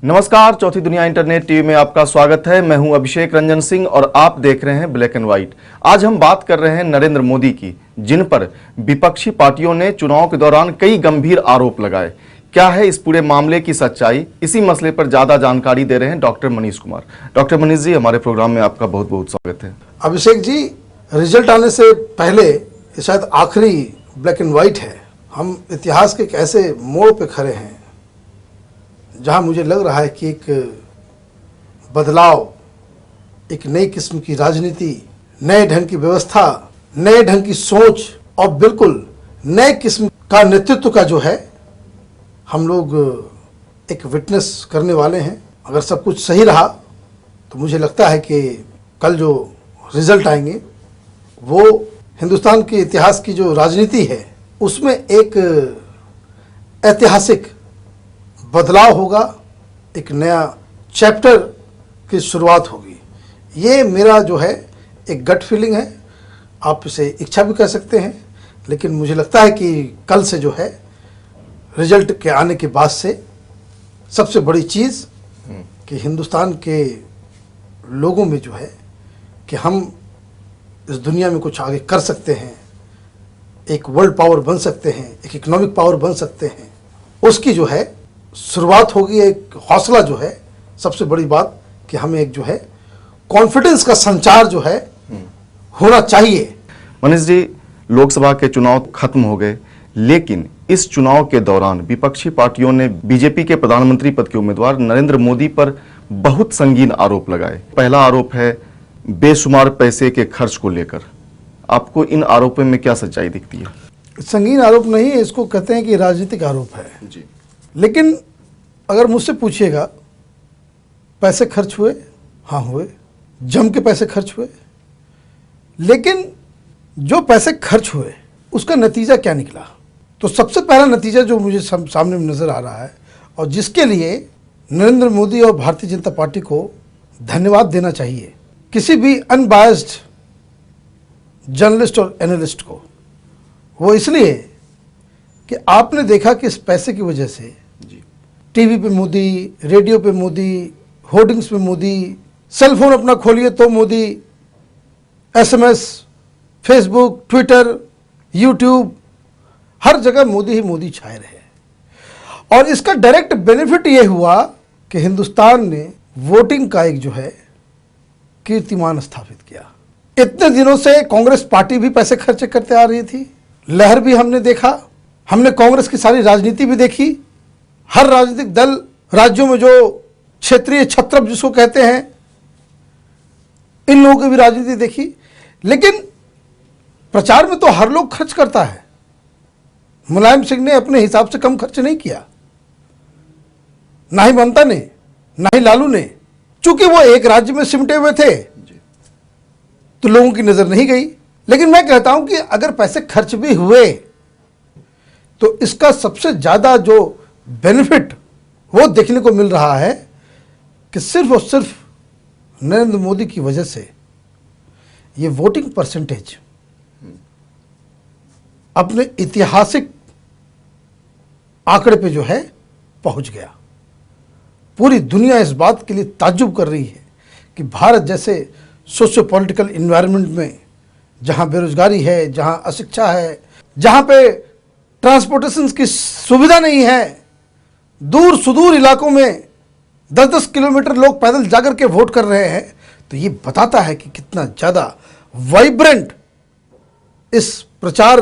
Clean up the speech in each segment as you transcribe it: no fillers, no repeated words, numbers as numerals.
नमस्कार, चौथी दुनिया इंटरनेट टीवी में आपका स्वागत है। मैं हूं अभिषेक रंजन सिंह और आप देख रहे हैं ब्लैक एंड व्हाइट। आज हम बात कर रहे हैं नरेंद्र मोदी की, जिन पर विपक्षी पार्टियों ने चुनाव के दौरान कई गंभीर आरोप लगाए। क्या है इस पूरे मामले की सच्चाई, इसी मसले पर ज्यादा जानकारी दे रहे हैं डॉक्टर मनीष कुमार। डॉक्टर मनीष जी, हमारे प्रोग्राम में आपका बहुत बहुत स्वागत है। अभिषेक जी, रिजल्ट आने से पहले ये शायद आखिरी ब्लैक एंड व्हाइट है। हम इतिहास के एक ऐसे मोड़ पे खड़े हैं जहां मुझे लग रहा है कि एक बदलाव, एक नई किस्म की राजनीति, नए ढंग की व्यवस्था, नए ढंग की सोच और बिल्कुल नए किस्म का नेतृत्व का जो है हम लोग एक विटनेस करने वाले हैं। अगर सब कुछ सही रहा तो मुझे लगता है कि कल जो रिजल्ट आएंगे वो हिंदुस्तान के इतिहास की जो राजनीति है उसमें एक ऐतिहासिक बदलाव होगा, एक नया चैप्टर की शुरुआत होगी। ये मेरा जो है एक गट फीलिंग है, आप इसे इच्छा भी कह सकते हैं, लेकिन मुझे लगता है कि कल से जो है रिजल्ट के आने के बाद से सबसे बड़ी चीज़ कि हिंदुस्तान के लोगों में जो है कि हम इस दुनिया में कुछ आगे कर सकते हैं, एक वर्ल्ड पावर बन सकते हैं, एक इकोनॉमिक पावर बन सकते हैं, उसकी जो है शुरुआत होगी। एक हौसला जो है, सबसे बड़ी बात कि हमें एक जो है कॉन्फिडेंस का संचार जो है होना चाहिए। मनीष जी, लोकसभा के चुनाव खत्म हो गए, लेकिन इस चुनाव के दौरान विपक्षी पार्टियों ने बीजेपी के प्रधानमंत्री पद के उम्मीदवार नरेंद्र मोदी पर बहुत संगीन आरोप लगाए। पहला आरोप है बेशुमार पैसे के खर्च को लेकर। आपको इन आरोपों में क्या सच्चाई दिखती है? संगीन आरोप नहीं है, इसको कहते हैं कि राजनीतिक आरोप है जी। लेकिन अगर मुझसे पूछिएगा पैसे खर्च हुए, हाँ हुए, जम के पैसे खर्च हुए, लेकिन जो पैसे खर्च हुए उसका नतीजा क्या निकला? तो सबसे पहला नतीजा जो मुझे सामने नज़र आ रहा है और जिसके लिए नरेंद्र मोदी और भारतीय जनता पार्टी को धन्यवाद देना चाहिए, किसी भी अनबायस्ड जर्नलिस्ट और एनालिस्ट को, वो इसलिए कि आपने देखा कि इस पैसे की वजह से टीवी पे मोदी, रेडियो पे मोदी, होर्डिंग्स पे मोदी, सेल फोन अपना खोलिए तो Modi, SMS, Facebook, Twitter, YouTube, हर जगह मोदी ही मोदी छाए रहे। और इसका डायरेक्ट बेनिफिट ये हुआ कि हिंदुस्तान ने वोटिंग का एक जो है कीर्तिमान स्थापित किया। इतने दिनों से कांग्रेस पार्टी भी पैसे खर्च करते आ रही थी, लहर भी हमने देखा, हमने कांग्रेस की सारी राजनीति भी देखी, हर राजनीतिक दल राज्यों में जो क्षेत्रीय छत्रप जिसको कहते हैं, इन लोगों की भी राजनीति देखी। लेकिन प्रचार में तो हर लोग खर्च करता है। मुलायम सिंह ने अपने हिसाब से कम खर्च नहीं किया, ना ही ममता ने, ना ही लालू ने, चूंकि वो एक राज्य में सिमटे हुए थे तो लोगों की नजर नहीं गई। लेकिन मैं कहता हूं कि अगर पैसे खर्च भी हुए तो इसका सबसे ज्यादा जो बेनिफिट वो देखने को मिल रहा है कि सिर्फ और सिर्फ नरेंद्र मोदी की वजह से ये वोटिंग परसेंटेज अपने ऐतिहासिक आंकड़े पे जो है पहुंच गया। पूरी दुनिया इस बात के लिए ताज्जुब कर रही है कि भारत जैसे सोशियो पॉलिटिकल इन्वायरमेंट में, जहां बेरोजगारी है, जहां अशिक्षा है, जहां पे ट्रांसपोर्टेशन की सुविधा नहीं है, दूर सुदूर इलाकों में 10-10 किलोमीटर लोग पैदल जाकर के वोट कर रहे हैं, तो ये बताता है कि कितना ज़्यादा वाइब्रेंट इस प्रचार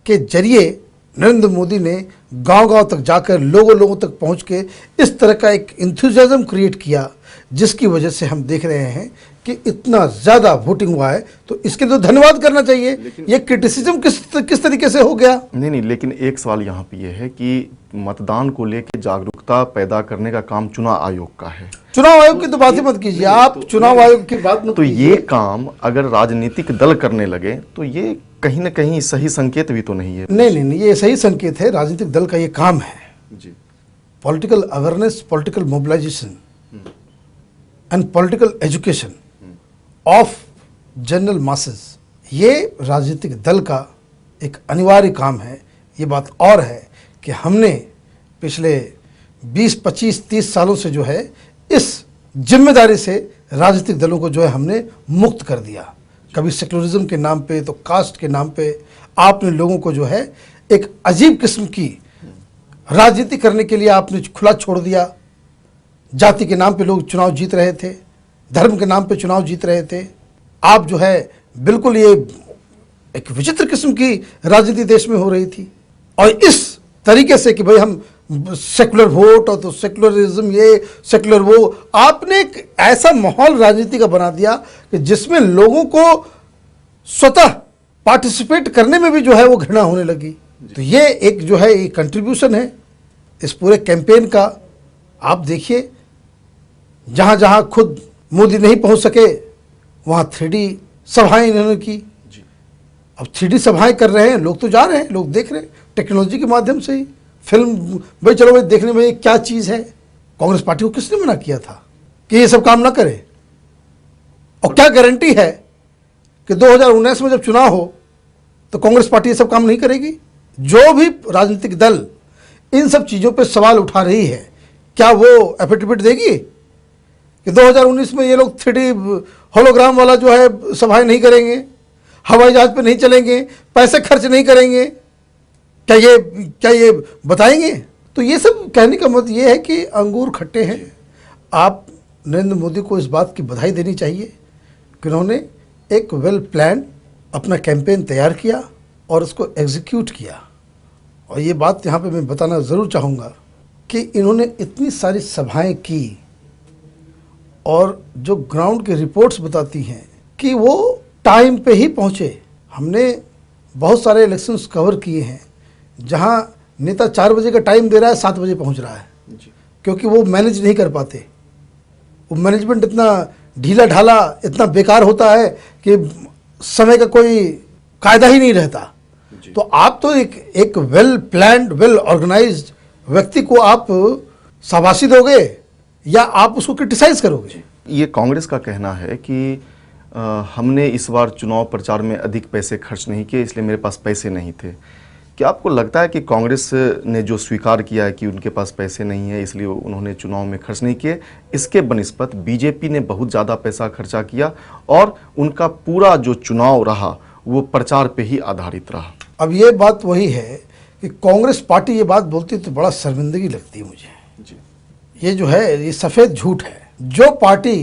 के जरिए नरेंद्र मोदी ने गांव-गांव तक जाकर लोगों तक पहुंच के इस तरह का एक इंथुजियाज्म क्रिएट किया, जिसकी वजह से हम देख रहे हैं कि इतना ज़्यादा वोटिंग हुआ है। तो इसके लिए तो धन्यवाद करना चाहिए। ये क्रिटिसिज्म किस तरीके से हो गया? नहीं, लेकिन एक सवाल यहाँ पे ये है कि मतदान को लेकर जागरूकता पैदा करने का काम चुनाव आयोग का है। चुनाव आयोग की तो बात ही मत कीजिए आप, चुनाव आयोग की बात मत तो ये काम अगर राजनीतिक दल करने लगे तो ये कहीं ना कहीं सही संकेत भी तो नहीं है। नहीं, ये सही संकेत है। राजनीतिक दल का ये काम है जी। Political awareness, political mobilisation and political education of general masses, ये राजनीतिक दल का एक अनिवार्य काम है। ये बात और है कि हमने पिछले 20, 25, 30 सालों से जो है इस जिम्मेदारी से राजनीतिक दलों को जो है हमने मुक्त कर दिया। कभी सेक्युलरिज्म के नाम पे तो कास्ट के नाम पे आपने लोगों को जो है एक अजीब किस्म की राजनीति करने के लिए आपने खुला छोड़ दिया। जाति के नाम पे लोग चुनाव जीत रहे थे, धर्म के नाम पे चुनाव जीत रहे थे। आप जो है बिल्कुल ये एक विचित्र किस्म की राजनीति देश में हो रही थी। और इस तरीके से कि भाई हम सेकुलर वोट और तो सेकुलरिज्म ये सेकुलर वो, आपने एक ऐसा माहौल राजनीति का बना दिया कि जिसमें लोगों को स्वतः पार्टिसिपेट करने में भी जो है वो घृणा होने लगी। तो ये एक जो है ये कंट्रीब्यूशन है इस पूरे कैंपेन का। आप देखिए जहाँ जहाँ खुद मोदी नहीं पहुँच सके वहाँ 3D सभाएं इन्होंने की। अब 3D सभाएं कर रहे हैं, लोग तो जा रहे हैं, लोग देख रहे हैं टेक्नोलॉजी के माध्यम से ही फिल्म। भाई चलो भाई देखने में ये क्या चीज़ है। कांग्रेस पार्टी को किसने मना किया था कि ये सब काम ना करे? और क्या गारंटी है कि 2019 में जब चुनाव हो तो कांग्रेस पार्टी ये सब काम नहीं करेगी? जो भी राजनीतिक दल इन सब चीज़ों पे सवाल उठा रही है, क्या वो एफिडेविट देगी कि 2019 में ये लोग 3D होलोग्राम वाला जो है सभाएं नहीं करेंगे, हवाई जहाज पे नहीं चलेंगे, पैसे खर्च नहीं करेंगे? क्या ये बताएंगे? तो ये सब कहने का मतलब ये है कि अंगूर खट्टे हैं। आप नरेंद्र मोदी को इस बात की बधाई देनी चाहिए कि उन्होंने एक वेल प्लान अपना कैंपेन तैयार किया और उसको एग्जीक्यूट किया। और ये बात यहाँ पे मैं बताना ज़रूर चाहूँगा कि इन्होंने इतनी सारी सभाएं की और जो ग्राउंड की रिपोर्ट्स बताती हैं कि वो टाइम पे ही पहुँचे। हमने बहुत सारे इलेक्शंस कवर किए हैं जहाँ नेता 4 बजे का टाइम दे रहा है, 7 बजे पहुँच रहा है, क्योंकि वो मैनेज नहीं कर पाते। वो मैनेजमेंट इतना ढीला ढाला, इतना बेकार होता है कि समय का कोई कायदा ही नहीं रहता। तो आप तो एक वेल प्लान्ड, वेल ऑर्गेनाइज्ड व्यक्ति को आप शाबाशी दोगे या आप उसको क्रिटिसाइज करोगे? ये कांग्रेस का कहना है कि हमने इस बार चुनाव प्रचार में अधिक पैसे खर्च नहीं किए, इसलिए मेरे पास पैसे नहीं थे। क्या आपको लगता है कि कांग्रेस ने जो स्वीकार किया है कि उनके पास पैसे नहीं है इसलिए उन्होंने चुनाव में खर्च नहीं किए, इसके बनिस्बत बीजेपी ने बहुत ज़्यादा पैसा खर्चा किया और उनका पूरा जो चुनाव रहा वो प्रचार पे ही आधारित रहा? अब ये बात वही है कि कांग्रेस पार्टी ये बात बोलती है तो बड़ा शर्मिंदगी लगती है मुझे जी। ये जो है ये सफ़ेद झूठ है। जो पार्टी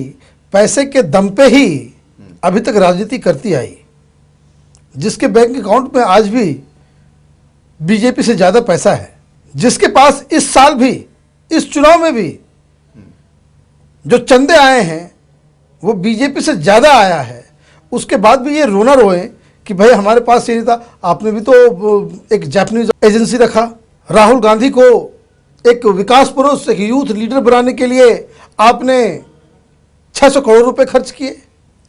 पैसे के दम पे ही अभी तक राजनीति करती आई, जिसके बैंक अकाउंट में आज भी बीजेपी से ज़्यादा पैसा है, जिसके पास इस साल भी, इस चुनाव में भी जो चंदे आए हैं वो बीजेपी से ज़्यादा आया है, उसके बाद भी ये रोना रोए कि भाई हमारे पास ये नहीं था। आपने भी तो एक जापानीज एजेंसी रखा, राहुल गांधी को एक विकास पुरुष, एक यूथ लीडर बनाने के लिए आपने 600 करोड़ रुपए खर्च किए।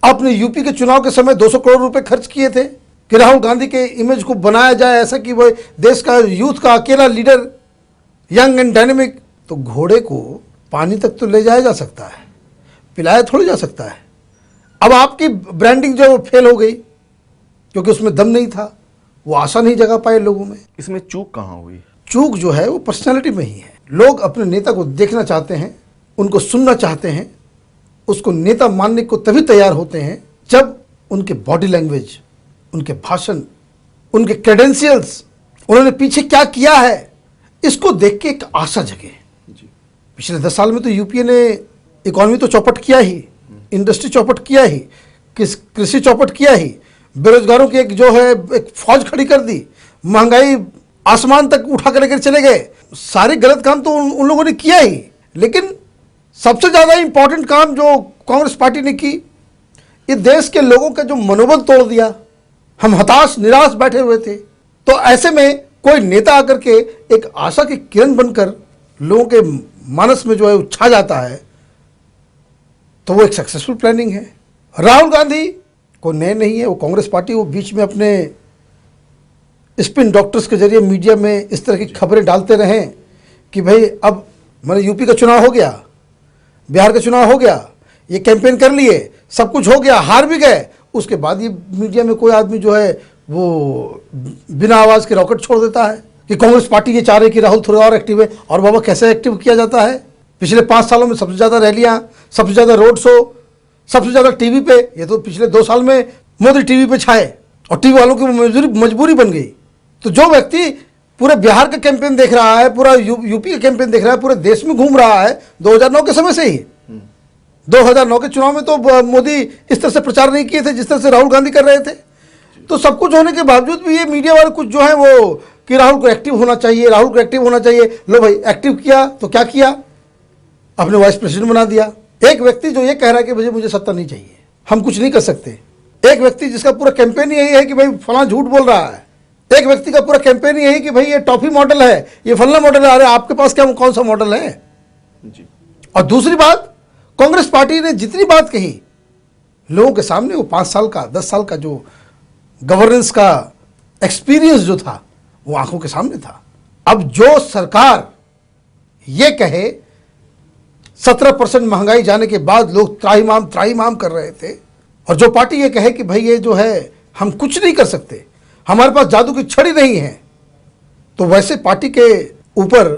आपने यूपी के चुनाव के समय 200 करोड़ रुपए खर्च किए थे कि राहुल गांधी के इमेज को बनाया जाए ऐसा कि वो देश का यूथ का अकेला लीडर, यंग एंड डायनेमिक। तो घोड़े को पानी तक तो ले जाया जा सकता है, पिलाया थोड़ी जा सकता है। अब आपकी ब्रांडिंग जो फेल हो गई क्योंकि उसमें दम नहीं था, वो आशा नहीं जगा पाए लोगों में। इसमें चूक कहाँ हुई? चूक जो है वो पर्सनैलिटी में ही है। लोग अपने नेता को देखना चाहते हैं, उनको सुनना चाहते हैं, उसको नेता मानने को तभी तैयार होते हैं जब उनके बॉडी लैंग्वेज, उनके भाषण, उनके क्रेडेंशियल्स, उन्होंने पीछे क्या किया है, इसको देख के एक आशा जगे। पिछले 10 साल में तो यूपीए ने इकॉनमी तो चौपट किया ही, इंडस्ट्री चौपट किया ही, कृषि चौपट किया ही, बेरोजगारों की एक जो है एक फौज खड़ी कर दी, महंगाई आसमान तक उठा कर लेकर चले गए। सारे गलत काम तो उन लोगों ने किया ही, लेकिन सबसे ज़्यादा इंपॉर्टेंट काम जो कांग्रेस पार्टी ने की, ये देश के लोगों का जो मनोबल तोड़ दिया। हम हताश निराश बैठे हुए थे, तो ऐसे में कोई नेता आकर के एक आशा की किरण बनकर लोगों के मानस में जो है छा जाता है, तो वो एक सक्सेसफुल प्लानिंग है। राहुल गांधी को नए नहीं है, वो कांग्रेस पार्टी वो बीच में अपने स्पिन डॉक्टर्स के जरिए मीडिया में इस तरह की खबरें डालते रहें कि भाई अब मैंने यूपी का चुनाव हो गया, बिहार का चुनाव हो गया, ये कैंपेन कर लिए, सब कुछ हो गया, हार भी गए, उसके बाद ये मीडिया में कोई आदमी जो है वो बिना आवाज़ के रॉकेट छोड़ देता है कि कांग्रेस पार्टी ये चाह रही है कि राहुल थोड़ा और एक्टिव है। और बाबा कैसे एक्टिव किया जाता है? पिछले 5 सालों में सबसे ज़्यादा रैलियां, सबसे ज़्यादा रोड शो, सबसे ज़्यादा टीवी पे। ये तो पिछले 2 साल में मोदी टीवी पे छाए और टीवी वालों की मजबूरी बन गई। तो जो व्यक्ति पूरे बिहार का कैंपेन देख रहा है, पूरा यूपी का कैंपेन देख रहा है, पूरे देश में घूम रहा है 2009 के समय से ही। 2009 के चुनाव में तो मोदी इस तरह से प्रचार नहीं किए थे जिस तरह से राहुल गांधी कर रहे थे। तो सब कुछ होने के बावजूद भी ये मीडिया वाले कुछ जो है वो कि राहुल को एक्टिव होना चाहिए, राहुल को एक्टिव होना चाहिए। लो भाई, एक्टिव किया तो क्या किया? अपने वाइस प्रेसिडेंट बना दिया। एक व्यक्ति जो ये कह रहा है कि भाई मुझे सत्ता नहीं चाहिए, हम कुछ नहीं कर सकते। एक व्यक्ति जिसका पूरा कैंपेन यही है कि भाई फलां झूठ बोल रहा है। एक व्यक्ति का पूरा कैंपेन यही कि भाई ये टॉफी मॉडल है, ये फलना मॉडल है। अरे आपके पास क्या कौन सा मॉडल है जी? और दूसरी बात, कांग्रेस पार्टी ने जितनी बात कही लोगों के सामने, वो 5 साल का 10 साल का जो गवर्नेंस का एक्सपीरियंस जो था वो आंखों के सामने था। अब जो सरकार ये कहे 17% महंगाई जाने के बाद लोग त्राहिमाम कर रहे थे, और जो पार्टी ये कहे कि भाई ये जो है हम कुछ नहीं कर सकते, हमारे पास जादू की छड़ी नहीं है, तो वैसे पार्टी के ऊपर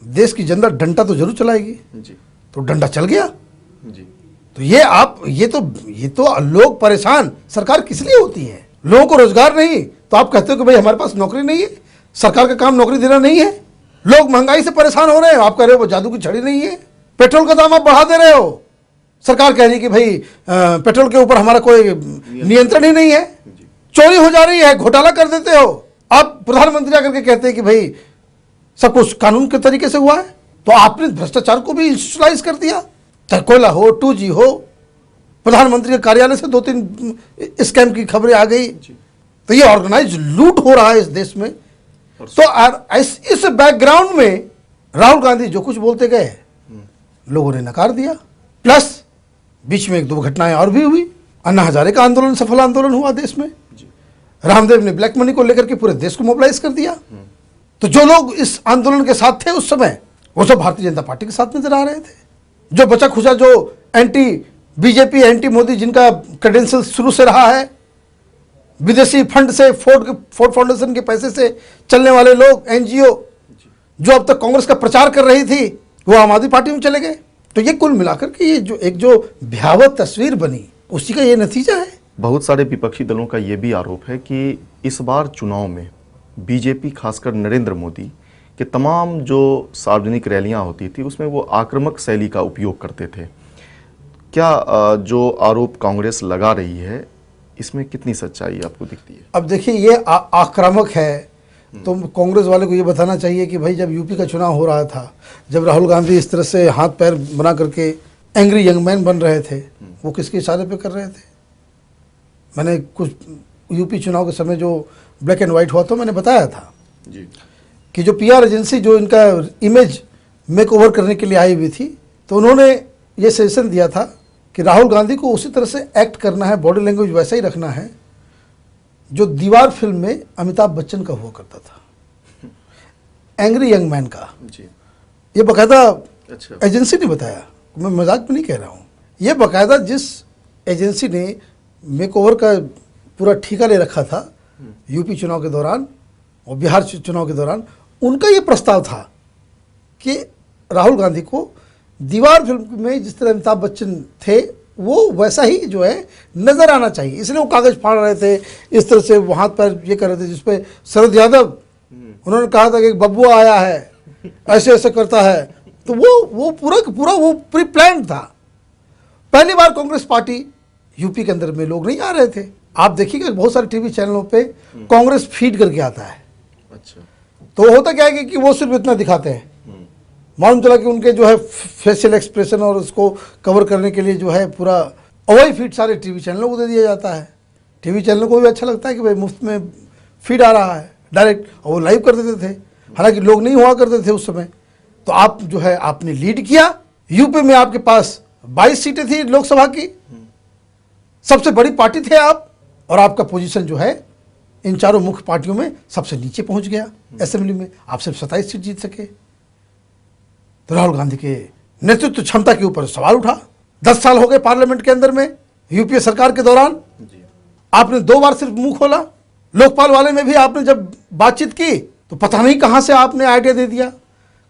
देश की जनता डंडा तो जरूर चलाएगी जी। तो डंडा चल गया जी। तो ये तो लोग परेशान, सरकार किस लिए होती है? लोगों को रोजगार नहीं, तो आप कहते हो कि भाई हमारे पास नौकरी नहीं है, सरकार का काम नौकरी देना नहीं है। लोग महंगाई से परेशान हो रहे हैं, आप कह रहे हो वो जादू की छड़ी नहीं है। पेट्रोल का दाम आप बढ़ा दे रहे हो, सरकार कह रही है कि भाई पेट्रोल के ऊपर हमारा कोई नियंत्रण ही नहीं है। चोरी हो जा रही है, घोटाला कर देते हो। आप प्रधानमंत्री आकर के कहते हैं कि भाई सब कुछ कानून के तरीके से हुआ है, तो आपने भ्रष्टाचार को भी इंस्टीट्यूशनलाइज कर दिया। चाहे कोयला हो, 2G हो, प्रधानमंत्री के कार्यालय से 2-3 स्कैम की खबरें आ गई। तो ये ऑर्गेनाइज लूट हो रहा है इस देश में। तो इस बैकग्राउंड में राहुल गांधी जो कुछ बोलते गए लोगों ने नकार दिया। प्लस बीच में 1-2 घटनाएं और भी हुई। अन्ना हजारे का आंदोलन सफल आंदोलन हुआ देश में। रामदेव ने ब्लैक मनी को लेकर के पूरे देश को मोबिलाइज कर दिया। तो जो लोग इस आंदोलन के साथ थे उस समय, वो सब भारतीय जनता पार्टी के साथ नजर आ रहे थे। जो बचा खुचा जो एंटी बीजेपी, एंटी मोदी, जिनका क्रेडेंशियल शुरू से रहा है, विदेशी फंड से, फोर्ड फाउंडेशन के पैसे से चलने वाले लोग, एनजीओ जो अब तक कांग्रेस का प्रचार कर रही थी, वो आम आदमी पार्टी में चले गए। तो ये कुल मिलाकर के ये जो भयावह तस्वीर बनी, उसी का ये नतीजा है। बहुत सारे विपक्षी दलों का ये भी आरोप है कि इस बार चुनाव में बीजेपी, खासकर नरेंद्र मोदी के तमाम जो सार्वजनिक रैलियां होती थी उसमें वो आक्रामक शैली का उपयोग करते थे। क्या जो आरोप कांग्रेस लगा रही है इसमें कितनी सच्चाई आपको दिखती है? अब देखिए, ये आक्रामक है तो कांग्रेस वाले को ये बताना चाहिए कि भाई जब यूपी का चुनाव हो रहा था, जब राहुल गांधी इस तरह से हाथ पैर बना करके एंग्री यंग मैन बन रहे थे, वो किसके इशारे पे कर रहे थे? मैंने कुछ यूपी चुनाव के समय जो ब्लैक एंड वाइट हुआ तो मैंने बताया था जी, कि जो PR एजेंसी जो इनका इमेज मेक ओवर करने के लिए आई हुई थी, तो उन्होंने ये सजेशन दिया था कि राहुल गांधी को उसी तरह से एक्ट करना है, बॉडी लैंग्वेज वैसा ही रखना है जो दीवार फिल्म में अमिताभ बच्चन का हुआ करता था, एंग्री यंग मैन का जी। ये बाकायदा एजेंसी ने बताया, मैं मजाक में नहीं कह रहा हूँ। ये बाकायदा जिस एजेंसी ने मेकओवर का पूरा ठेका ले रखा था यूपी चुनाव के दौरान और बिहार चुनाव के दौरान, उनका ये प्रस्ताव था कि राहुल गांधी को दीवार फिल्म में जिस तरह अमिताभ बच्चन थे वो वैसा ही जो है नजर आना चाहिए। इसलिए वो कागज फाड़ रहे थे, इस तरह से वो हाथ पैर ये कर रहे थे, जिसपे शरद यादव उन्होंने कहा था कि एक बब्बुआ आया है, ऐसे ऐसे करता है। तो वो पूरा वो प्री प्लान था। पहली बार कांग्रेस पार्टी यूपी के अंदर में लोग नहीं आ रहे थे। आप देखिएगा बहुत सारे टीवी चैनलों पे कांग्रेस फीड करके आता है। अच्छा, तो होता क्या है कि वो सिर्फ इतना दिखाते हैं, मालूम चला कि उनके जो है फेशियल एक्सप्रेशन और उसको कवर करने के लिए जो है पूरा वही फीड सारे टीवी चैनलों को दे दिया जाता है। टीवी चैनलों को भी अच्छा लगता है कि भाई मुफ्त में फीड आ रहा है डायरेक्ट, और वो लाइव कर देते थे। हालांकि लोग नहीं हुआ करते थे उस समय। तो आप जो है आपने लीड किया। यूपी में आपके पास 22 सीटें थी लोकसभा की, सबसे बड़ी पार्टी थे आप, और आपका पोजीशन जो है इन चारों मुख्य पार्टियों में सबसे नीचे पहुंच गया। असेंबली में आप सिर्फ 27 सीट जीत सके। तो राहुल गांधी के नेतृत्व क्षमता के ऊपर सवाल उठा। 10 साल हो गए पार्लियामेंट के अंदर में, यूपीए सरकार के दौरान आपने 2 बार सिर्फ मुंह खोला। लोकपाल वाले में भी आपने जब बातचीत की तो पता नहीं कहाँ से आपने आइडिया दे दिया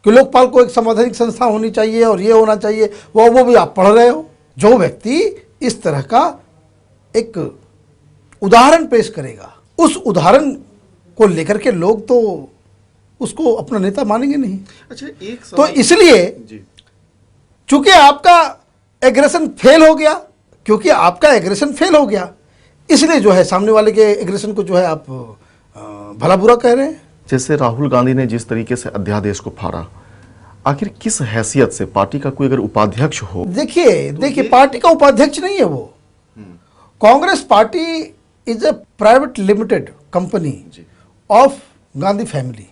कि लोकपाल को एक संवैधानिक संस्था होनी चाहिए और ये होना चाहिए, वो भी आप पढ़ रहे हो। जो व्यक्ति इस तरह का एक उदाहरण पेश करेगा, उस उदाहरण को लेकर के लोग तो उसको अपना नेता मानेंगे नहीं। अच्छा, एक तो इसलिए चूंकि आपका एग्रेशन फेल हो गया, क्योंकि आपका एग्रेशन फेल हो गया, इसलिए जो है सामने वाले के एग्रेशन को जो है आप भला बुरा कह रहे हैं। जैसे राहुल गांधी ने जिस तरीके से अध्यादेश को फाड़ा, आखिर किस हैसियत से पार्टी का कोई अगर उपाध्यक्ष हो? देखिए पार्टी का उपाध्यक्ष नहीं है वो। Congress party is a private limited company of Gandhi family.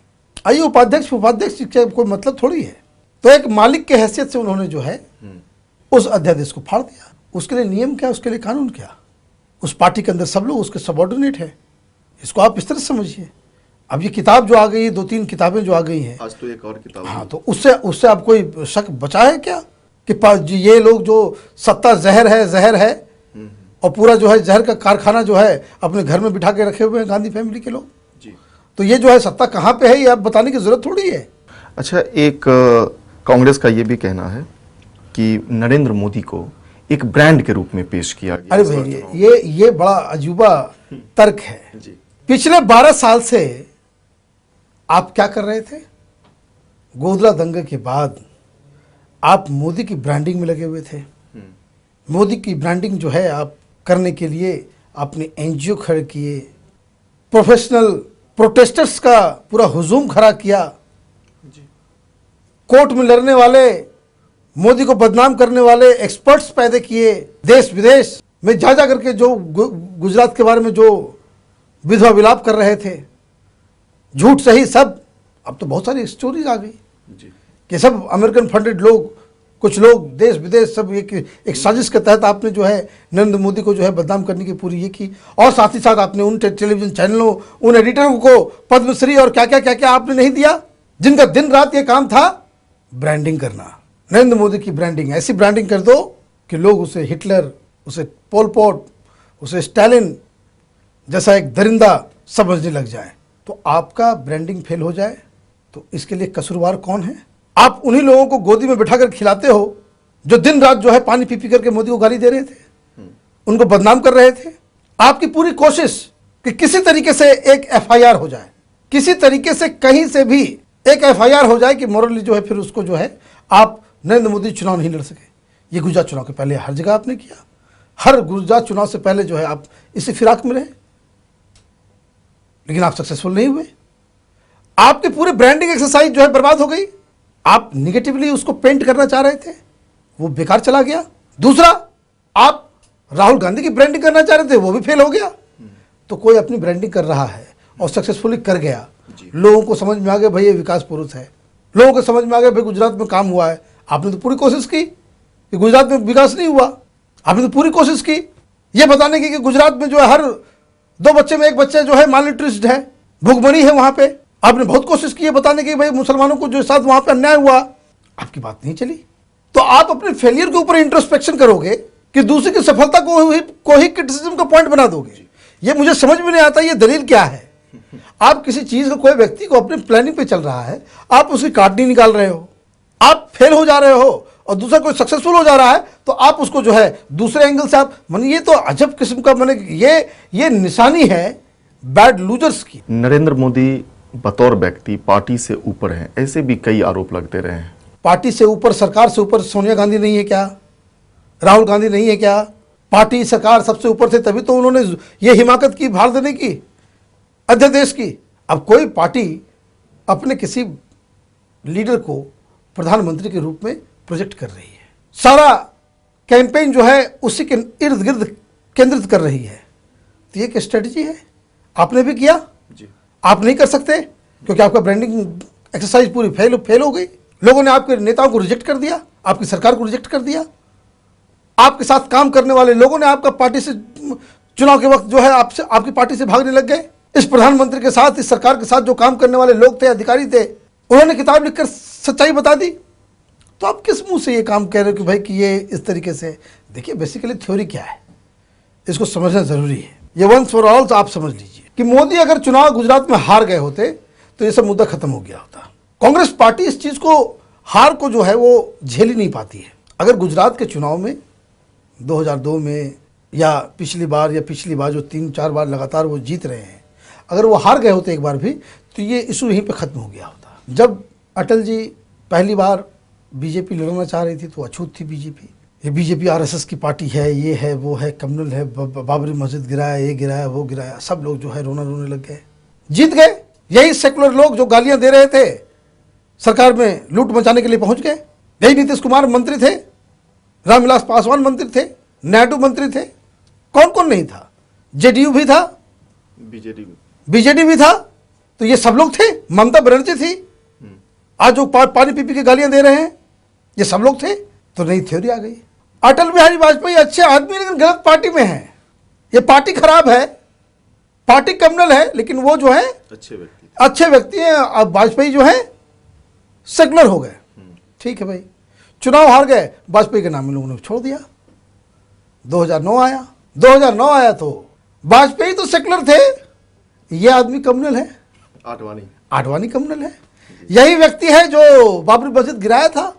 आइए, उपाध्यक्ष का कोई मतलब थोड़ी है। तो एक मालिक के हैसियत से उन्होंने जो है उस अध्यादेश को फाड़ दिया। उसके लिए नियम क्या, उसके लिए कानून क्या? उस पार्टी के अंदर सब लोग उसके सबऑर्डिनेट है। इसको आप इस तरह समझिए। अब ये किताब जो आ गई है, 2-3 किताबें जो आ गई हैं, आज तो एक और किताब, हाँ, तो उससे आप कोई शक बचा है क्या कि ये लोग जो सत्ता जहर है और पूरा जो है जहर का कारखाना जो है अपने घर में बिठा के रखे हुए हैं गांधी फैमिली के लोग जी। तो ये जो है सत्ता कहाँ पे है, ये आप बताने की जरूरत थोड़ी है। अच्छा, एक कांग्रेस का ये भी कहना है कि नरेंद्र मोदी को एक ब्रांड के रूप में पेश किया गया। अरे भाई, ये बड़ा अजूबा तर्क है जी। पिछले 12 साल से आप क्या कर रहे थे? गोधरा दंगे के बाद आप मोदी की ब्रांडिंग में लगे हुए थे। मोदी की ब्रांडिंग जो है आप करने के लिए आपने एनजीओ खड़े किए, प्रोफेशनल प्रोटेस्टर्स का पूरा हुजूम खड़ा किया, कोर्ट में लड़ने वाले, मोदी को बदनाम करने वाले एक्सपर्ट्स पैदा किए, देश विदेश में जा करके जो गुजरात के बारे में जो विधवा विलाप कर रहे थे, झूठ सही सब। अब तो बहुत सारी स्टोरीज आ गई कि सब अमेरिकन फंडेड लोग, कुछ लोग देश विदेश सब एक साजिश के तहत आपने जो है नरेंद्र मोदी को जो है बदनाम करने की पूरी ये की। और साथ ही साथ आपने उन टेलीविजन चैनलों, उन एडिटरों को पद्मश्री और क्या क्या आपने नहीं दिया, जिनका दिन रात ये काम था ब्रांडिंग करना। नरेंद्र मोदी की ब्रांडिंग, ऐसी ब्रांडिंग कर दो कि लोग उसे हिटलर, उसे पोल पॉट, उसे स्टालिन जैसा एक दरिंदा समझने लग जाए। तो आपका ब्रांडिंग फेल हो जाए तो इसके लिए कसूरवार कौन है? आप उन्हीं लोगों को गोदी में बिठाकर खिलाते हो जो दिन रात जो है पानी पी करके मोदी को गाली दे रहे थे, उनको बदनाम कर रहे थे। आपकी पूरी कोशिश कि किसी तरीके से एक एफआईआर हो जाए, किसी तरीके से कहीं से भी एक एफआईआर हो जाए कि मोरली जो है फिर उसको जो है आप नरेंद्र मोदी चुनाव नहीं लड़ सके। ये गुजरात चुनाव के पहले हर जगह आपने किया, हर गुजरात चुनाव से पहले जो है आप इसी फिराक में रहे, लेकिन आप सक्सेसफुल नहीं हुए। आपकी पूरी ब्रांडिंग एक्सरसाइज जो है बर्बाद हो गई। आप निगेटिवली उसको पेंट करना चाह रहे थे, वो बेकार चला गया। दूसरा, आप राहुल गांधी की ब्रांडिंग करना चाह रहे थे, वो भी फेल हो गया। तो कोई अपनी ब्रांडिंग कर रहा है और सक्सेसफुली कर गया, लोगों को समझ में आ गया भाई ये विकास पुरुष है, लोगों को समझ में आ गया भाई गुजरात में काम हुआ है। आपने तो पूरी कोशिश की कि गुजरात में विकास नहीं हुआ, आपने तो पूरी कोशिश की ये बताने की कि गुजरात में जो है हर 2 बच्चे में 1 बच्चा जो है मालन्यूट्रिश्ड है, भूखमरी है वहां पे। आपने बहुत कोशिश की है बताने की भाई मुसलमानों को जो साथ वहां पे अन्याय हुआ, आपकी बात नहीं चली। तो आप अपने फेलियर के ऊपर इंट्रोस्पेक्शन करोगे कि दूसरे की सफलता को ही क्रिटिसिज्म का पॉइंट बना दोगे। ये मुझे समझ में नहीं आता, ये दलील क्या है? आप किसी चीज का, कोई व्यक्ति को अपने प्लानिंग पे चल रहा है, आप उसकी काटनी निकाल रहे हो, आप फेल हो जा रहे हो और दूसरा कोई सक्सेसफुल हो जा रहा है तो आप उसको जो है दूसरे एंगल से आप ये तो अजब किस्म का ये निशानी है बैड लूजर्स की। नरेंद्र मोदी बतौर व्यक्ति पार्टी से ऊपर हैं, ऐसे भी कई आरोप लगते रहे हैं। पार्टी से ऊपर, सरकार से ऊपर सोनिया गांधी नहीं है क्या? राहुल गांधी नहीं है क्या? पार्टी सरकार सबसे ऊपर थे, तभी तो उन्होंने ये हिमाकत की भार देने की अध्यादेश की। अब कोई पार्टी अपने किसी लीडर को प्रधानमंत्री के रूप में प्रोजेक्ट कर रही है, सारा कैंपेन जो है उसी के इर्द गिर्द केंद्रित कर रही है, तो ये एक स्ट्रेटजी है। आपने भी किया जी। आप नहीं कर सकते क्योंकि आपका ब्रांडिंग एक्सरसाइज पूरी फेल हो गई। लोगों ने आपके नेताओं को रिजेक्ट कर दिया, आपकी सरकार को रिजेक्ट कर दिया। आपके साथ काम करने वाले लोगों ने आपका पार्टी से चुनाव के वक्त जो है आपसे, आपकी पार्टी से भागने लग गए। इस प्रधानमंत्री के साथ, इस सरकार के साथ जो काम करने वाले लोग थे, अधिकारी थे, उन्होंने किताब लिखकर सच्चाई बता दी। तो आप किस मुंह से ये काम कह रहे हो कि भाई कि ये इस तरीके से? देखिए बेसिकली थ्योरी क्या है, इसको समझना जरूरी है। ये वंस फॉर ऑल आप समझ लीजिए कि मोदी अगर चुनाव गुजरात में हार गए होते तो ये सब मुद्दा खत्म हो गया होता। कांग्रेस पार्टी इस चीज को, हार को जो है वो झेल ही नहीं पाती है। अगर गुजरात के चुनाव में 2002 में या पिछली बार जो 3-4 बार लगातार वो जीत रहे हैं, अगर वो हार गए होते एक बार भी, तो ये इशू यहीं पे खत्म हो गया होता। जब अटल जी पहली बार बीजेपी लड़ना चाह रही थी तो अछूत थी बीजेपी। ये बीजेपी आरएसएस की पार्टी है, ये है, वो है, कम्युनल है, बाबरी मस्जिद गिराया, ये गिराया, वो गिराया, सब लोग जो है रोना रोने लग गए, जीत गए। यही सेकुलर लोग जो गालियां दे रहे थे सरकार में लूट मचाने के लिए पहुंच गए। यही नीतीश कुमार मंत्री थे, रामविलास पासवान मंत्री थे, नायडू मंत्री थे, कौन कौन नहीं था, जेडीयू भी था, बीजेडी भी था, तो ये सब लोग थे। ममता बनर्जी थी, आज जो पानी पी पी के गालियां दे रहे हैं, ये सब लोग थे। तो नई थ्योरी आ गई। अटल बिहारी वाजपेयी अच्छे आदमी लेकिन गलत पार्टी में है, ये पार्टी खराब है, पार्टी कम्युनल है, लेकिन वो जो है अच्छे व्यक्ति हैं। अब वाजपेयी जो है सेकुलर हो गए, ठीक है भाई, चुनाव हार गए, वाजपेयी के नाम में लोगों ने छोड़ दिया। 2009 आया तो वाजपेयी तो सेकुलर थे, ये आदमी कम्युनल है, आडवाणी कम्युनल है। यही व्यक्ति है जो बाबरी मस्जिद गिराया था।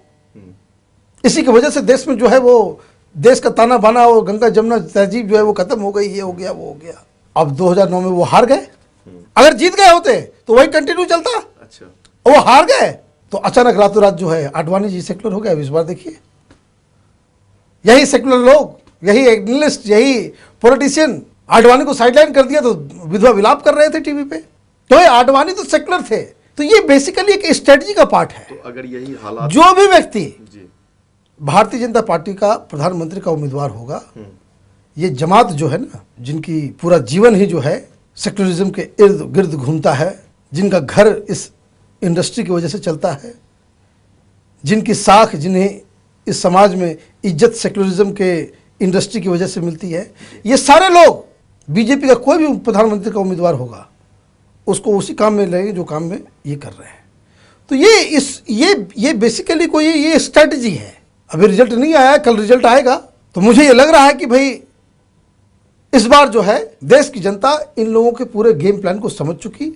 इसी की वजह से देश में जो है वो देश का ताना बाना और गंगा जमुना तहजीब जो है वो खत्म हो गई, ये हो गया, वो हो गया। अब 2009 में वो हार गए, अगर जीत गए होते तो वही कंटिन्यू चलता। अच्छा, वो हार गए तो अचानक रातों रात जो है आडवाणी जी सेकुलर हो गया। इस बार देखिए, यही सेकुलर लोग, यही एनालिस्ट, यही पॉलिटिशियन आडवाणी को साइडलाइन कर दिया तो विधवा विलाप कर रहे थे टीवी पे। तो ये आडवाणी तो सेकुलर थे। तो ये बेसिकली एक स्ट्रेटजी का पार्ट है। तो अगर यही हालात, जो भी व्यक्ति भारतीय जनता पार्टी का प्रधानमंत्री का उम्मीदवार होगा, ये जमात जो है ना, जिनकी पूरा जीवन ही जो है सेक्युलरिज्म के इर्द गिर्द घूमता है, जिनका घर इस इंडस्ट्री की वजह से चलता है, जिनकी साख, जिन्हें इस समाज में इज्जत सेक्युलरिज्म के इंडस्ट्री की वजह से मिलती है, ये सारे लोग बीजेपी का कोई भी प्रधानमंत्री का उम्मीदवार होगा उसको उसी काम में लगेंगे जो काम में ये कर रहे हैं। तो ये बेसिकली कोई ये स्ट्रेटजी है। अभी रिजल्ट नहीं आया, कल रिजल्ट आएगा, तो मुझे ये लग रहा है कि भाई इस बार जो है देश की जनता इन लोगों के पूरे गेम प्लान को समझ चुकी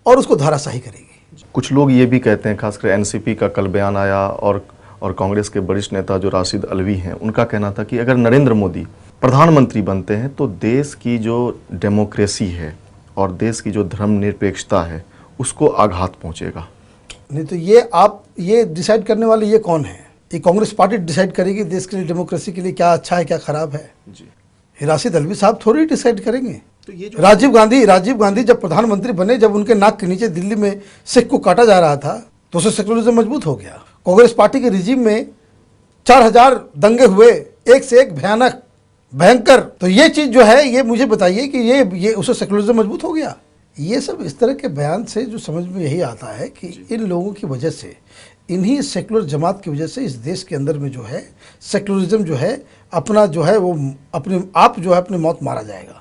और उसको धाराशाही करेगी। कुछ लोग ये भी कहते हैं, खासकर एनसीपी का कल बयान आया और कांग्रेस के वरिष्ठ नेता जो राशिद अलवी हैं, उनका कहना था कि अगर नरेंद्र मोदी प्रधानमंत्री बनते हैं तो देश की जो डेमोक्रेसी है और देश की जो धर्मनिरपेक्षता है उसको आघात पहुंचेगा। नहीं तो ये डिसाइड करने वाले ये कौन है? ये कांग्रेस पार्टी डिसाइड करेगी देश के लिए, डेमोक्रेसी के लिए क्या अच्छा है क्या खराब है। जी, राशिद अलवी साहब थोड़ी डिसाइड करेंगे। तो ये राजीव गांधी जब प्रधानमंत्री बने, जब उनके नाक के नीचे दिल्ली में सिख को काटा जा रहा था तो उससे सेक्युलरिज्म मजबूत हो गया। कांग्रेस पार्टी के रिजीम में 4000 दंगे हुए, एक से एक भयानक भयंकर। तो ये चीज जो है, ये मुझे बताइए कि ये उससे सेक्युलरिज्म मजबूत हो गया। ये सब इस तरह के बयान से जो समझ में यही आता है कि इन लोगों की वजह से, इन्हीं सेक्युलर जमात की वजह से इस देश के अंदर में जो है सेक्युलरिज्म जो है अपना जो है वो अपने आप जो है अपनी मौत मारा जाएगा।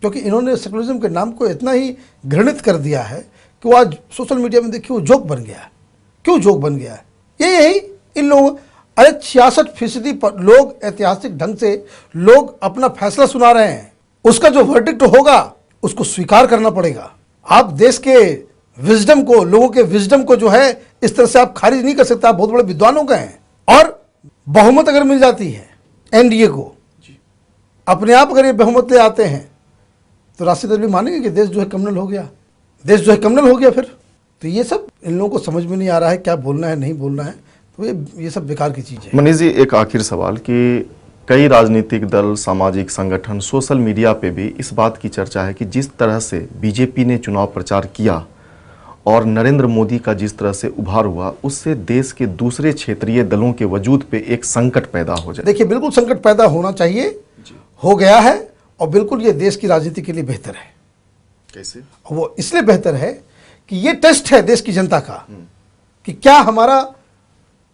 क्योंकि इन्होंने सेक्युलरिज्म के नाम को इतना ही घृणित कर दिया है कि वो आज सोशल मीडिया में देखिए वो जोक बन गया है। क्यों जोक बन गया है? यही इन लोगों, अरे 66% लोग ऐतिहासिक ढंग से लोग अपना फैसला सुना रहे हैं, उसका जो वर्डिक्ट होगा उसको स्वीकार करना पड़ेगा। आप देश के विजडम को, लोगों के विजडम को जो है इस तरह से आप खारिज नहीं कर सकते। आप बहुत बड़े विद्वानों का हैं और बहुमत अगर मिल जाती है एनडीए को, अपने आप अगर ये बहुमत ले आते हैं तो राशिद अलवी मानेंगे कि देश जो है कम्युनल हो गया, देश जो है कम्युनल हो गया। फिर तो ये सब इन लोगों को समझ में नहीं आ रहा है क्या बोलना है नहीं बोलना है। तो ये सब बेकार की चीज़ है। मनीष जी, एक आखिर सवाल कि कई राजनीतिक दल, सामाजिक संगठन, सोशल मीडिया पे भी इस बात की चर्चा है कि जिस तरह से बीजेपी ने चुनाव प्रचार किया और नरेंद्र मोदी का जिस तरह से उभार हुआ, उससे देश के दूसरे क्षेत्रीय दलों के वजूद पे एक संकट पैदा हो जाए। देखिए, बिल्कुल संकट पैदा होना चाहिए, हो गया है और बिल्कुल ये देश की राजनीति के लिए बेहतर है। कैसे? वो इसलिए बेहतर है कि ये टेस्ट है देश की जनता का कि क्या हमारा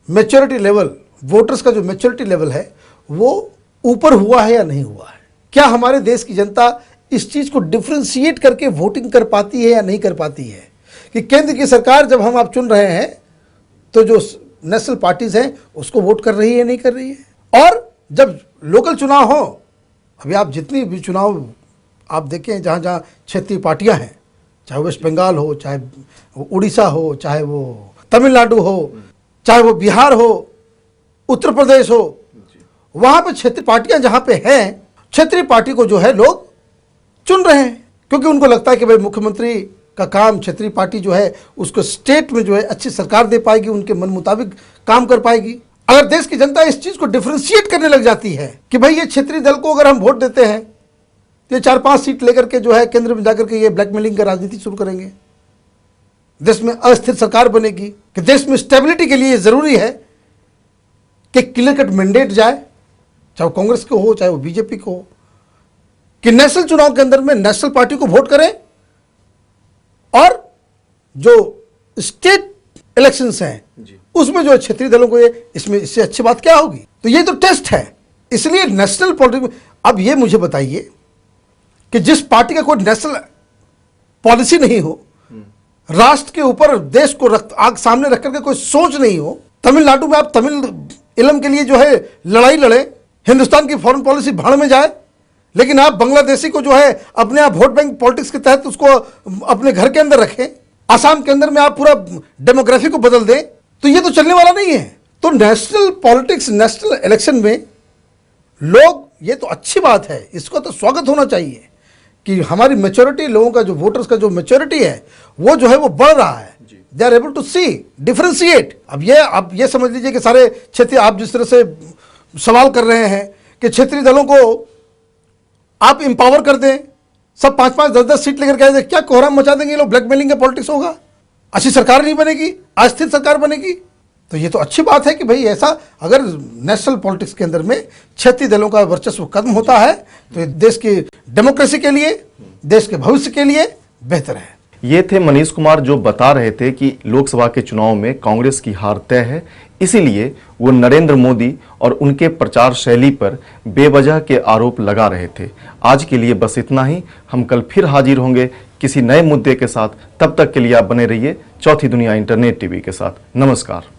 मैच्योरिटी लेवल, वोटर्स का जो मैच्योरिटी लेवल है वो ऊपर हुआ है या नहीं हुआ है। क्या हमारे देश की जनता इस चीज को डिफ्रेंशिएट करके वोटिंग कर पाती है या नहीं कर पाती है कि केंद्र की सरकार जब हम आप चुन रहे हैं तो जो नेशनल पार्टीज हैं उसको वोट कर रही है नहीं कर रही है। और जब लोकल चुनाव हो, अभी आप जितनी भी चुनाव आप देखें जहाँ जहाँ क्षेत्रीय पार्टियाँ हैं चाहे वेस्ट बंगाल हो, चाहे वो उड़ीसा हो, चाहे वो तमिलनाडु हो, चाहे वो बिहार हो, उत्तर प्रदेश हो, वहां पे क्षेत्रीय पार्टियां जहां पे हैं, क्षेत्रीय पार्टी को जो है लोग चुन रहे हैं, क्योंकि उनको लगता है कि भाई मुख्यमंत्री का काम, क्षेत्रीय पार्टी जो है उसको स्टेट में जो है अच्छी सरकार दे पाएगी, उनके मन मुताबिक काम कर पाएगी। अगर देश की जनता इस चीज को डिफरेंशिएट करने लग जाती है कि भाई ये क्षेत्रीय दल को अगर हम वोट देते हैं तो ये 4-5 सीट लेकर के जो है केंद्र में जाकर के ये ब्लैकमेलिंग का राजनीति शुरू करेंगे, देश में अस्थिर सरकार बनेगी, कि देश में स्टेबिलिटी के लिए जरूरी है कि क्लियर कट मैंडेट जाए, चाहे वो कांग्रेस को हो, चाहे वो बीजेपी को हो, कि नेशनल चुनाव के अंदर में नेशनल पार्टी को वोट करें और जो स्टेट इलेक्शंस हैं उसमें जो क्षेत्रीय दलों को ये, इसमें इससे अच्छी बात क्या होगी? तो ये तो टेस्ट है। इसलिए नेशनल पॉलिटिक्स, अब ये मुझे बताइए कि जिस पार्टी का कोई नेशनल पॉलिसी नहीं हो, राष्ट्र के ऊपर देश को आग सामने रख करके कोई सोच नहीं हो, तमिलनाडु में आप तमिल इलम के लिए जो है लड़ाई लड़े, हिंदुस्तान की फॉरेन पॉलिसी भाड़ में जाए, लेकिन आप बांग्लादेशी को जो है अपने आप वोट बैंक पॉलिटिक्स के तहत उसको अपने घर के अंदर रखें, असम के अंदर में आप पूरा डेमोग्राफी को बदल दें, तो ये तो चलने वाला नहीं है। तो नेशनल पॉलिटिक्स, नेशनल इलेक्शन में लोग, ये तो अच्छी बात है, इसको तो स्वागत होना चाहिए कि हमारी मैच्योरिटी, लोगों का जो वोटर्स का जो मैच्योरिटी है वो जो है वो बढ़ रहा है, they are able to see differentiate. अब ये समझ लीजिए कि सारे क्षेत्रीय, आप जिस तरह से सवाल कर रहे हैं कि क्षेत्रीय दलों को आप इंपावर कर दें, सब 5-5, 10-10 सीट लेकर के क्या कोहराम मचा देंगे ये लोग, ब्लैकमेलिंग का पॉलिटिक्स होगा, अच्छी सरकार नहीं बनेगी, अस्थिर सरकार बनेगी। तो ये तो अच्छी बात है कि भाई ऐसा अगर नेशनल पॉलिटिक्स के अंदर में क्षेत्रीय दलों का वर्चस्व खत्म होता है तो ये देश की डेमोक्रेसी के लिए, देश के भविष्य के लिए बेहतर है। ये थे मनीष कुमार जो बता रहे थे कि लोकसभा के चुनाव में कांग्रेस की हार तय है, इसीलिए वो नरेंद्र मोदी और उनके प्रचार शैली पर बेवजह के आरोप लगा रहे थे। आज के लिए बस इतना ही, हम कल फिर हाजिर होंगे किसी नए मुद्दे के साथ। तब तक के लिए आप बने रहिए चौथी दुनिया इंटरनेट टीवी के साथ। नमस्कार।